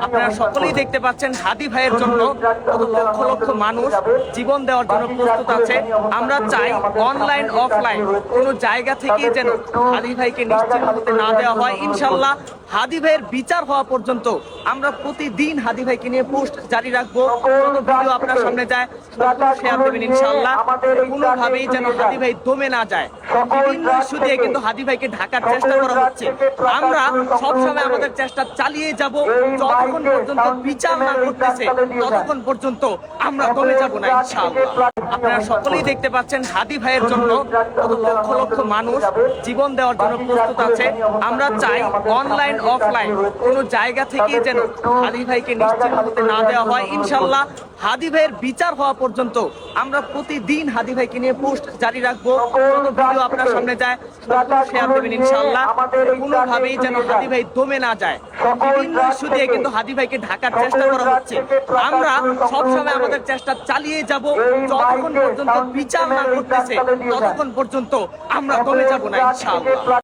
আপনারা সকলেই দেখতে পাচ্ছেন হাদি ভাইয়ের জন্য কত লক্ষ লক্ষ মানুষ জীবন দেওয়ার জন্য প্রস্তুত আছে। আমরা চাই অনলাইন অফলাইন কোনো জায়গা থেকেই যেন হাদি ভাইকে নিশ্চিত হতে না দেওয়া হয়। ইনশাল্লাহ হাদি ভাইয়ের বিচার হওয়া পর্যন্ত আমরা প্রতিদিন হাদি ভাইকে নিয়ে পোস্ট জারি রাখবো। কোনো ভিডিও আপনার সামনে যায় শেয়ার দেবেন ইনশাল্লাহ। কোনোভাবেই যেন হাদি ভাই দমে না যায়। বিভিন্ন ইস্যু দিয়ে কিন্তু হাদি ভাইকে ঢাকার চেষ্টা করা হচ্ছে। আমরা সবসময় আমাদের চেষ্টা চালিয়ে যাব, যতক্ষণ পর্যন্ত বিচার না করতেছে ততক্ষণ পর্যন্ত আমরা দমে যাব না ইনশাআল্লাহ। আপনারা সকলেই দেখতে পাচ্ছেন হাদি ভাইয়ের জন্য কত লক্ষ লক্ষ মানুষ জীবন দেওয়ার জন্য প্রস্তুত আছে। আমরা চাই অনলাইন অফলাইন কোনো জায়গা থেকেই যেন হাদি ভাইকে নিশ্চিত হতে না দেওয়া হয়। ইনশাল্লাহ হাদি ভাইয়ের বিচার হওয়া পর্যন্ত আমরা প্রতিদিন হাদি ভাইকে নিয়ে পোস্ট জারি রাখবো। কোনো ভিডিও আপনার সামনে যায় শেয়ার দেবেন ইনশাআল্লাহ। কোনোভাবেই যেন হাদি ভাই দমে না যায়। বিভিন্ন ইস্যু দিয়ে কিন্তু হাদি ভাইকে ঢাকার চেষ্টা করা হচ্ছে। আমরা সবসময় আমাদের চেষ্টা চালিয়ে যাব, যতক্ষণ পর্যন্ত বিচার না করতেছে ততক্ষণ পর্যন্ত আমরা দমে যাব না ইনশাআল্লাহ।